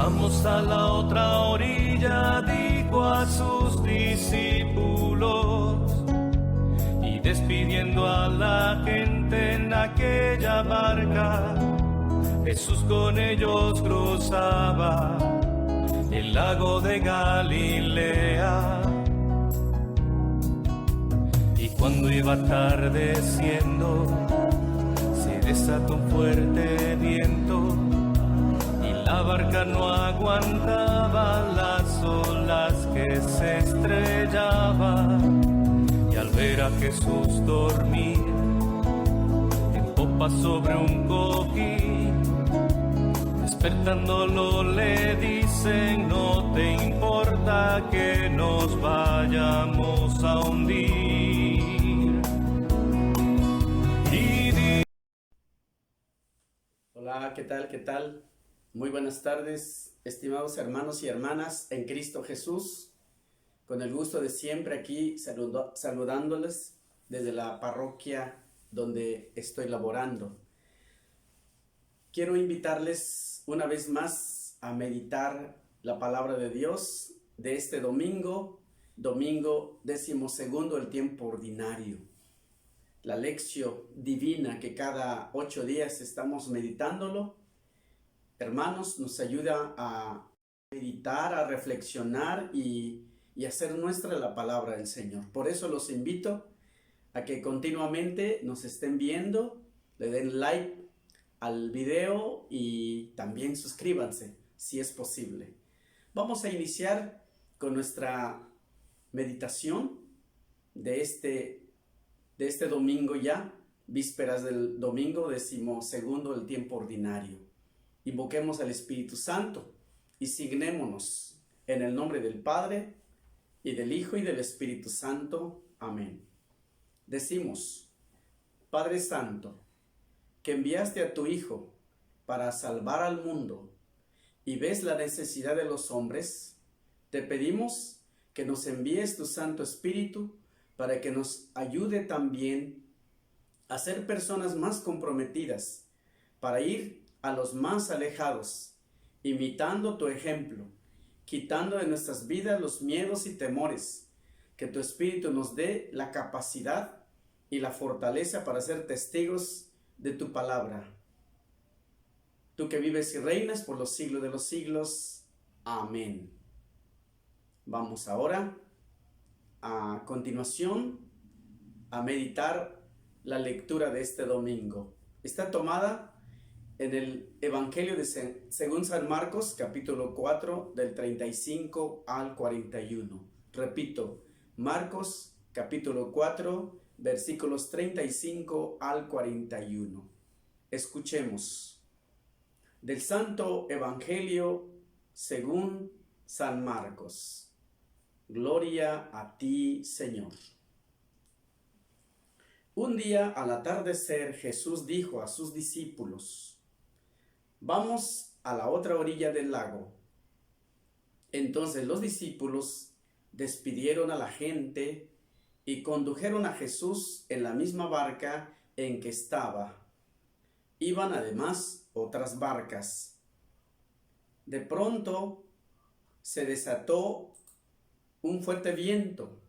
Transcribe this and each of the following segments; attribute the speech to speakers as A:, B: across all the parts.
A: Vamos a la otra orilla, dijo a sus discípulos, y despidiendo a la gente en aquella barca, Jesús con ellos cruzaba el lago de Galilea. Y cuando iba atardeciendo, se desató un fuerte viento, y la barca no aguantaba las olas que se estrellaban. Y al ver a Jesús dormir en popa sobre un cojín, despertándolo le dicen: no te importa que nos vayamos a hundir.
B: Hola, ¿qué tal? ¿Qué tal? Muy buenas tardes, estimados hermanos y hermanas en Cristo Jesús. Con el gusto de siempre aquí saludándoles desde la parroquia donde estoy laborando. Quiero invitarles una vez más a meditar la palabra de Dios de este domingo 12º del tiempo ordinario. La lección divina que cada 8 días estamos meditándolo, hermanos, nos ayuda a meditar, a reflexionar y hacer nuestra la palabra del Señor. Por eso los invito a que continuamente nos estén viendo, le den like al video y también suscríbanse si es posible. Vamos a iniciar con nuestra meditación de este domingo ya, vísperas del domingo 12º del tiempo ordinario. Invoquemos al Espíritu Santo y signémonos en el nombre del Padre y del Hijo y del Espíritu Santo. Amén. Decimos: Padre Santo, que enviaste a tu Hijo para salvar al mundo y ves la necesidad de los hombres, te pedimos que nos envíes tu Santo Espíritu para que nos ayude también a ser personas más comprometidas, para ir a los más alejados, imitando tu ejemplo, quitando de nuestras vidas los miedos y temores, que tu Espíritu nos dé la capacidad y la fortaleza para ser testigos de tu palabra. Tú que vives y reinas por los siglos de los siglos. Amén. Vamos ahora a continuación a meditar la lectura de este domingo. Está tomada en el Evangelio según San Marcos, capítulo 4, del 35 al 41. Repito, Marcos, capítulo 4, versículos 35 al 41. Escuchemos. Del Santo Evangelio según San Marcos. Gloria a ti, Señor. Un día al atardecer, Jesús dijo a sus discípulos: vamos a la otra orilla del lago. Entonces los discípulos despidieron a la gente y condujeron a Jesús en la misma barca en que estaba. Iban además otras barcas. De pronto se desató un fuerte viento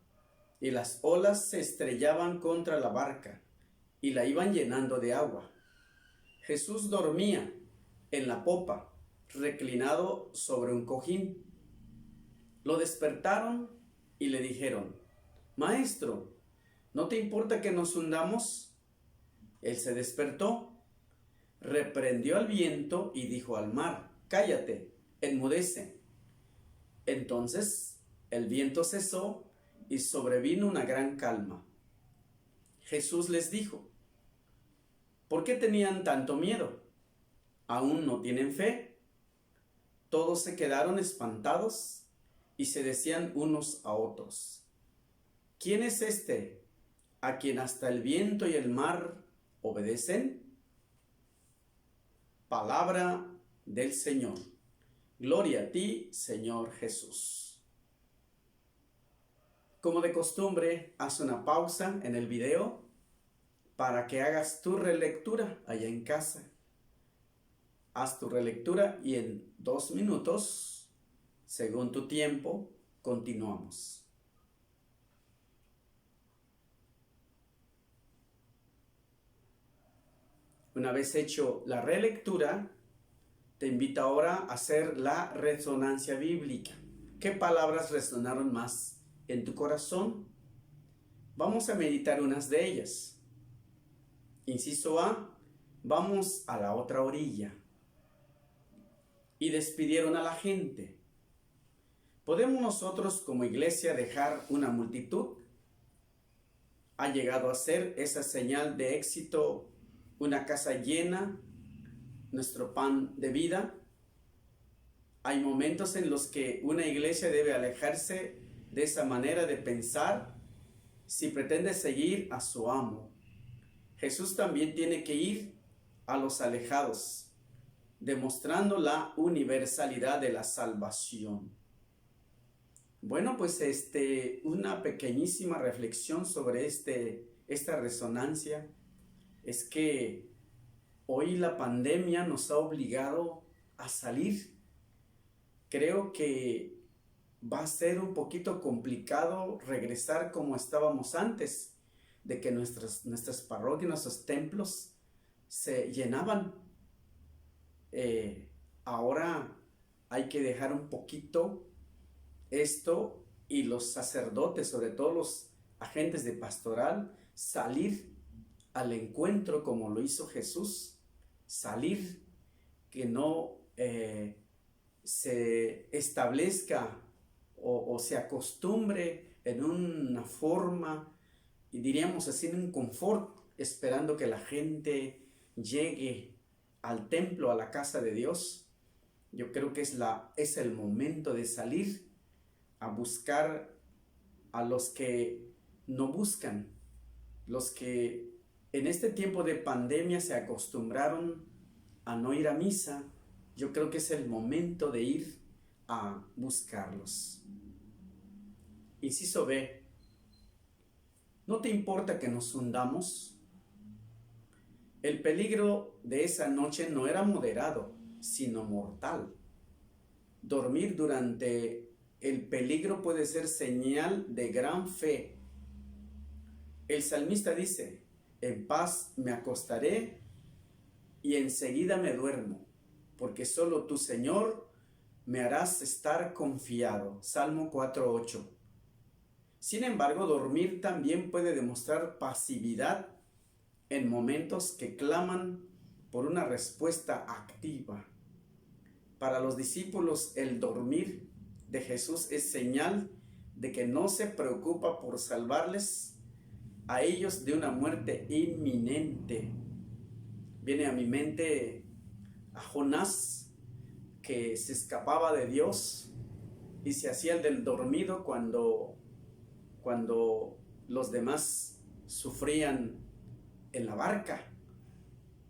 B: y las olas se estrellaban contra la barca y la iban llenando de agua. Jesús dormía en la popa, reclinado sobre un cojín. Lo despertaron y le dijeron: Maestro, ¿no te importa que nos hundamos? Él se despertó, reprendió al viento y dijo al mar: cállate, enmudece. Entonces el viento cesó y sobrevino una gran calma. Jesús les dijo: ¿por qué tenían tanto miedo? ¿Aún no tienen fe? Todos se quedaron espantados y se decían unos a otros: ¿quién es este a quien hasta el viento y el mar obedecen? Palabra del Señor. Gloria a ti, Señor Jesús. Como de costumbre, haz una pausa en el video para que hagas tu relectura allá en casa. haz tu relectura y en 2 minutos, según tu tiempo, continuamos. Una vez hecho la relectura, te invito ahora a hacer la resonancia bíblica. ¿Qué palabras resonaron más en tu corazón? Vamos a meditar unas de ellas. Inciso A, vamos a la otra orilla. Y despidieron a la gente. ¿Podemos nosotros como iglesia dejar una multitud? ¿Ha llegado a ser esa señal de éxito una casa llena, nuestro pan de vida? Hay momentos en los que una iglesia debe alejarse de esa manera de pensar si pretende seguir a su amo. Jesús también tiene que ir a los alejados, demostrando la universalidad de la salvación. Bueno, pues una pequeñísima reflexión sobre esta resonancia es que hoy la pandemia nos ha obligado a salir. Creo que va a ser un poquito complicado regresar como estábamos antes, de que nuestras parroquias, nuestros templos se llenaban. Ahora hay que dejar un poquito esto y los sacerdotes, sobre todo los agentes de pastoral, salir al encuentro como lo hizo Jesús, salir, que no se establezca o se acostumbre en una forma, y diríamos así, en un confort, esperando que la gente llegue al templo, a la casa de Dios. Yo creo que es el momento de salir a buscar a los que no buscan, los que en este tiempo de pandemia se acostumbraron a no ir a misa. Yo creo que es el momento de ir a buscarlos. Inciso B. ¿No te importa que nos hundamos? El peligro de esa noche no era moderado, sino mortal. Dormir durante el peligro puede ser señal de gran fe. El salmista dice: en paz me acostaré y enseguida me duermo, porque solo tú, Señor, me harás estar confiado. Salmo 4:8. Sin embargo, dormir también puede demostrar pasividad en momentos que claman por una respuesta activa. Para los discípulos, el dormir de Jesús es señal de que no se preocupa por salvarles a ellos de una muerte inminente. Viene a mi mente a Jonás, que se escapaba de Dios y se hacía el del dormido cuando los demás sufrían en la barca.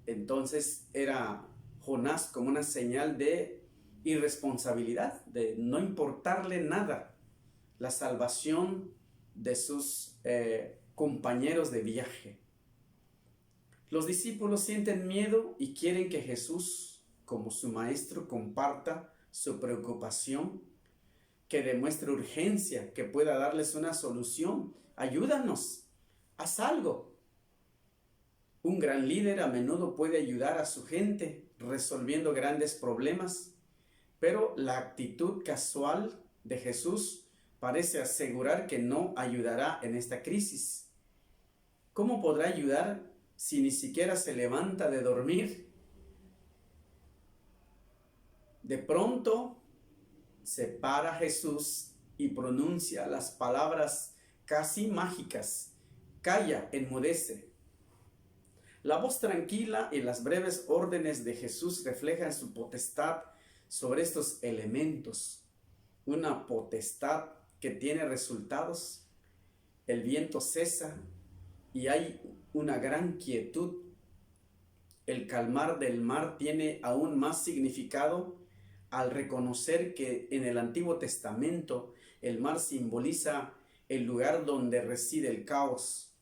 B: Entonces era Jonás como una señal de irresponsabilidad, de no importarle nada la salvación de sus compañeros de viaje. Los discípulos sienten miedo y quieren que Jesús, como su maestro, comparta su preocupación, que demuestre urgencia, que pueda darles una solución. Ayúdanos, haz algo. Un gran líder a menudo puede ayudar a su gente resolviendo grandes problemas, pero la actitud casual de Jesús parece asegurar que no ayudará en esta crisis. ¿Cómo podrá ayudar si ni siquiera se levanta de dormir? De pronto se para Jesús y pronuncia las palabras casi mágicas: calla, enmudece. La voz tranquila y las breves órdenes de Jesús reflejan su potestad sobre estos elementos, una potestad que tiene resultados. El viento cesa y hay una gran quietud. El calmar del mar tiene aún más significado al reconocer que en el Antiguo Testamento el mar simboliza el lugar donde reside el caos.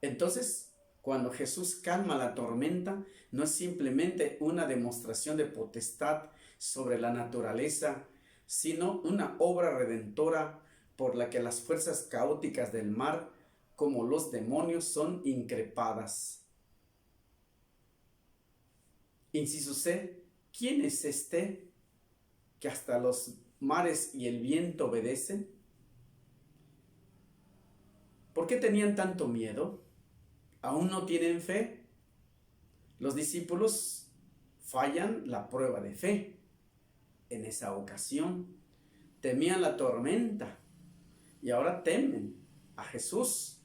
B: Entonces, Cuando Jesús calma la tormenta, no es simplemente una demostración de potestad sobre la naturaleza, sino una obra redentora por la que las fuerzas caóticas del mar, como los demonios, son increpadas. Inciso C. ¿Quién es este que hasta los mares y el viento obedecen? ¿Por qué tenían tanto miedo? ¿Aún no tienen fe? Los discípulos fallan la prueba de fe. En esa ocasión temían la tormenta y ahora temen a Jesús.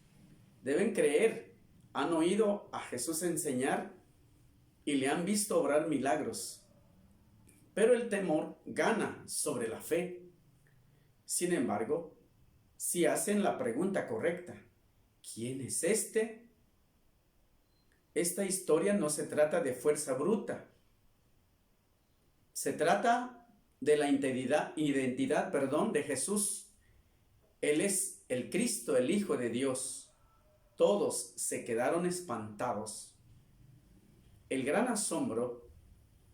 B: Deben creer. Han oído a Jesús enseñar y le han visto obrar milagros. Pero el temor gana sobre la fe. Sin embargo, si hacen la pregunta correcta, ¿quién es este? Esta historia no se trata de fuerza bruta. Se trata de la identidad de Jesús. Él es el Cristo, el Hijo de Dios. Todos se quedaron espantados. El gran asombro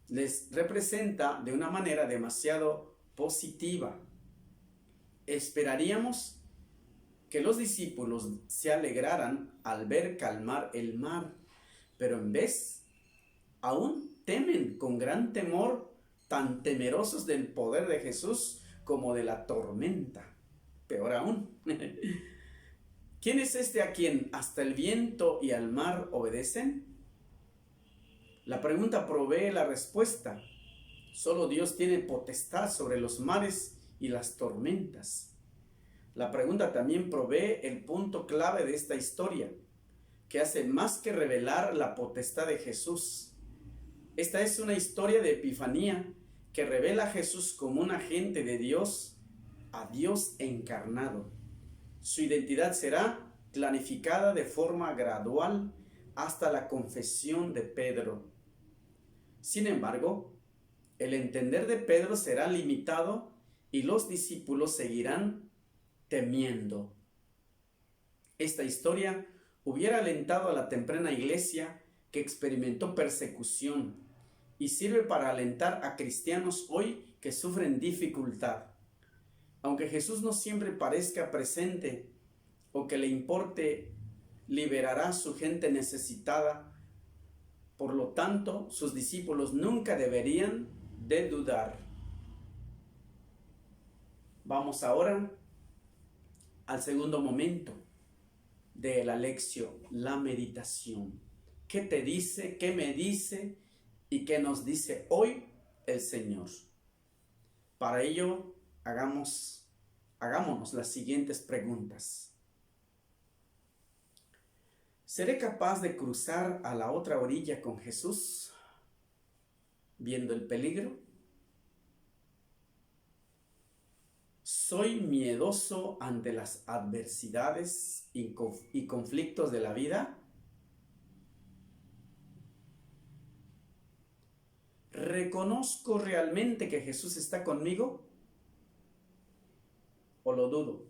B: les representa de una manera demasiado positiva. Esperaríamos que los discípulos se alegraran al ver calmar el mar, pero en vez, aún temen con gran temor, tan temerosos del poder de Jesús como de la tormenta. Peor aún. ¿Quién es este a quien hasta el viento y al mar obedecen? La pregunta provee la respuesta. Solo Dios tiene potestad sobre los mares y las tormentas. La pregunta también provee el punto clave de esta historia, que hace más que revelar la potestad de Jesús. Esta es una historia de epifanía que revela a Jesús como un agente de Dios, a Dios encarnado. Su identidad será clarificada de forma gradual hasta la confesión de Pedro. Sin embargo, el entender de Pedro será limitado y los discípulos seguirán temiendo. Esta historia hubiera alentado a la temprana iglesia que experimentó persecución y sirve para alentar a cristianos hoy que sufren dificultad. Aunque Jesús no siempre parezca presente o que le importe, liberará a su gente necesitada. Por lo tanto, sus discípulos nunca deberían de dudar. Vamos ahora al segundo momento de la lección, la meditación. ¿Qué te dice, qué me dice y qué nos dice hoy el Señor? Para ello, hagámonos las siguientes preguntas. ¿Seré capaz de cruzar a la otra orilla con Jesús, viendo el peligro? ¿Soy miedoso ante las adversidades y conflictos de la vida? ¿Reconozco realmente que Jesús está conmigo? ¿O lo dudo?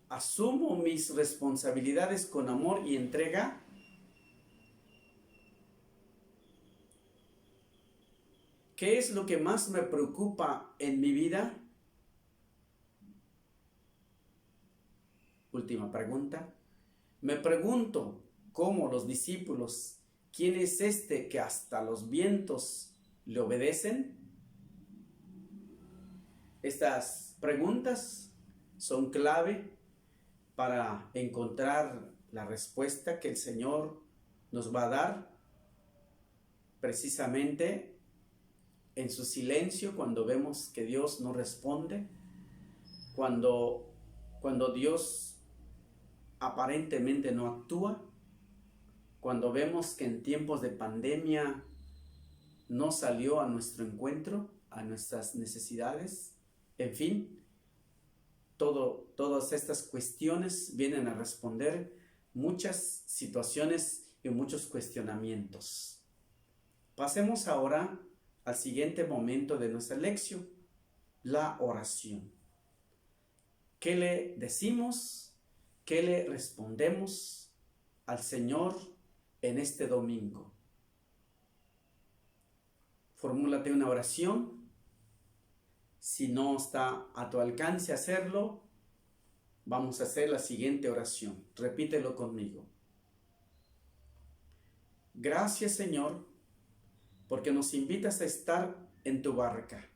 B: ¿Asumo mis responsabilidades con amor y entrega? ¿Qué es lo que más me preocupa en mi vida? Última pregunta. Me pregunto, como los discípulos, ¿quién es este que hasta los vientos le obedecen? Estas preguntas son clave para encontrar la respuesta que el Señor nos va a dar precisamente en su silencio, cuando vemos que Dios no responde, cuando Dios aparentemente no actúa, cuando vemos que en tiempos de pandemia no salió a nuestro encuentro, a nuestras necesidades. En fin, todas estas cuestiones vienen a responder muchas situaciones y muchos cuestionamientos. Pasemos ahora al siguiente momento de nuestra lección, la oración. ¿Qué le decimos ¿Qué le respondemos al Señor en este domingo? Formúlate una oración. Si no está a tu alcance hacerlo, vamos a hacer la siguiente oración. Repítelo conmigo. Gracias, Señor, porque nos invitas a estar en tu barca.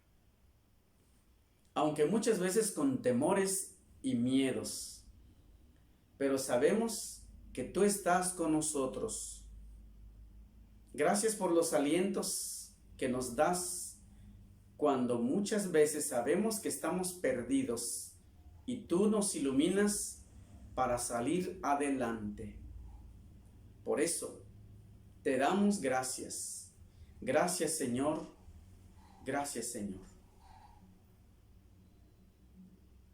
B: Aunque muchas veces con temores y miedos, pero sabemos que tú estás con nosotros. Gracias por los alientos que nos das cuando muchas veces sabemos que estamos perdidos y tú nos iluminas para salir adelante. Por eso te damos gracias. Gracias, Señor. Gracias, Señor.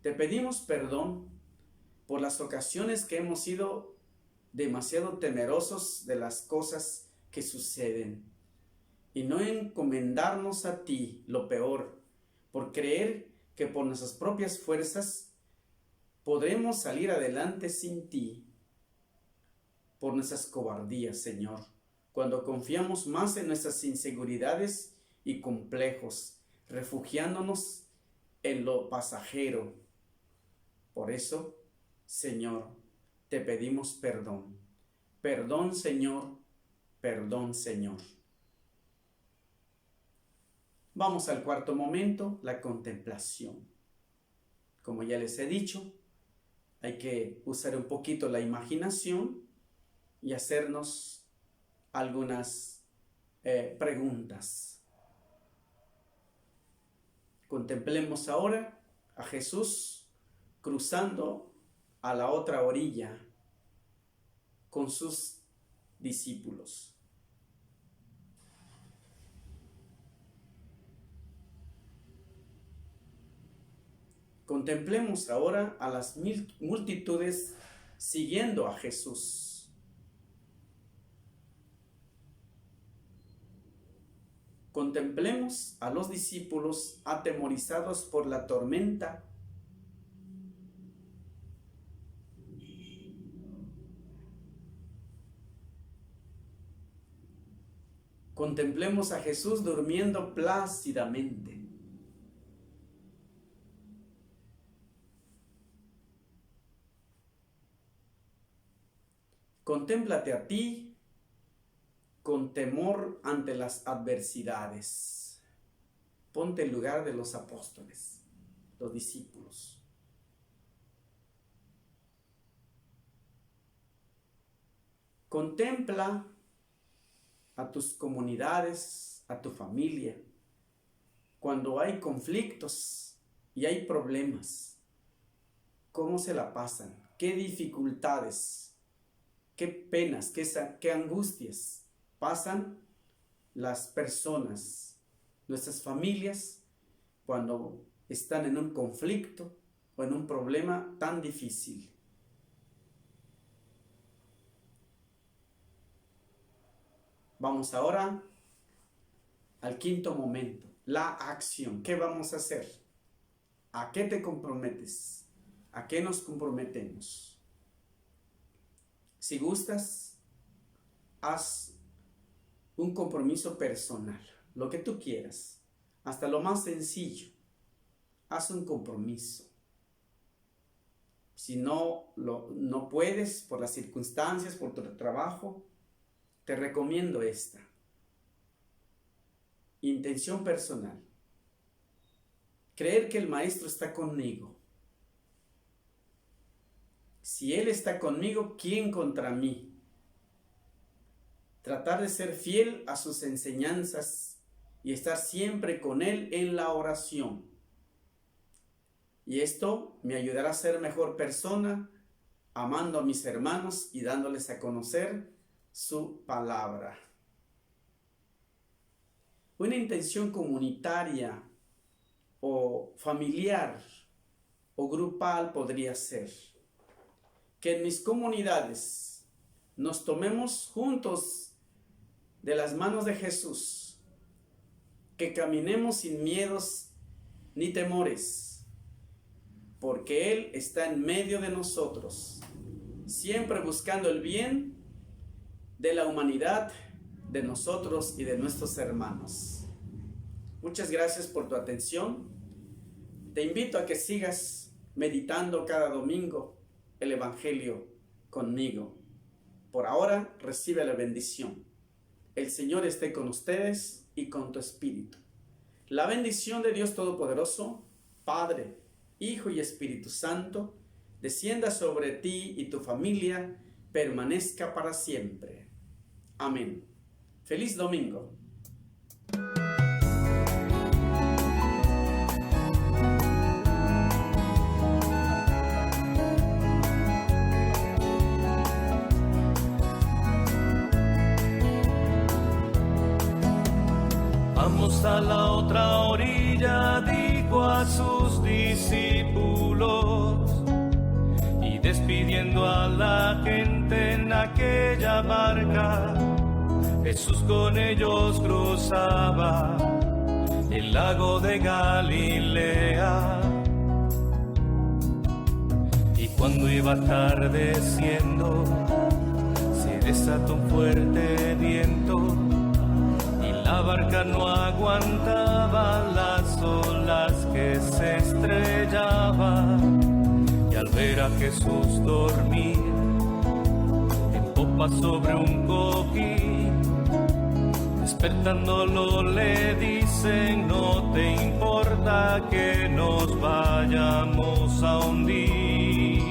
B: Te pedimos perdón por las ocasiones que hemos sido demasiado temerosos de las cosas que suceden y no encomendarnos a ti, lo peor, por creer que por nuestras propias fuerzas podremos salir adelante sin ti, por nuestras cobardías, Señor, cuando confiamos más en nuestras inseguridades y complejos, refugiándonos en lo pasajero. Por eso, Señor, te pedimos perdón. Perdón, Señor. Perdón, Señor. Vamos al cuarto momento, la contemplación. Como ya les he dicho, hay que usar un poquito la imaginación y hacernos algunas preguntas. Contemplemos ahora a Jesús cruzando a la otra orilla con sus discípulos. Contemplemos ahora a las multitudes siguiendo a Jesús. Contemplemos a los discípulos atemorizados por la tormenta. Contemplemos a Jesús durmiendo plácidamente. Contémplate a ti con temor ante las adversidades. Ponte en lugar de los apóstoles, los discípulos. Contempla a tus comunidades, a tu familia, cuando hay conflictos y hay problemas. ¿Cómo se la pasan? ¿Qué dificultades? ¿Qué penas? ¿Qué angustias pasan las personas, nuestras familias, cuando están en un conflicto o en un problema tan difícil? Vamos ahora al quinto momento, la acción. ¿Qué vamos a hacer? ¿A qué te comprometes? ¿A qué nos comprometemos? Si gustas, haz un compromiso personal, lo que tú quieras, hasta lo más sencillo. Haz un compromiso. Si no puedes por las circunstancias, por tu trabajo, te recomiendo esta. Intención personal. Creer que el Maestro está conmigo. Si Él está conmigo, ¿quién contra mí? Tratar de ser fiel a sus enseñanzas y estar siempre con Él en la oración. Y esto me ayudará a ser mejor persona, amando a mis hermanos y dándoles a conocer su palabra. Una intención comunitaria o familiar o grupal podría ser que en mis comunidades nos tomemos juntos de las manos de Jesús, que caminemos sin miedos ni temores, porque Él está en medio de nosotros siempre buscando el bien de la humanidad, de nosotros y de nuestros hermanos. Muchas gracias por tu atención. Te invito a que sigas meditando cada domingo el Evangelio conmigo. Por ahora, recibe la bendición. El Señor esté con ustedes y con tu espíritu. La bendición de Dios Todopoderoso, Padre, Hijo y Espíritu Santo, descienda sobre ti y tu familia, permanezca para siempre. Amén. Feliz domingo.
A: Vamos a la otra orilla, dijo a sus discípulos, y despidiendo a la gente en aquella barca, Jesús con ellos cruzaba el lago de Galilea. Y cuando iba atardeciendo, se desató un fuerte viento, la barca no aguantaba las olas que se estrellaban, y al ver a Jesús dormir en popa sobre un cojín, despertándolo le dicen: no te importa que nos vayamos a hundir.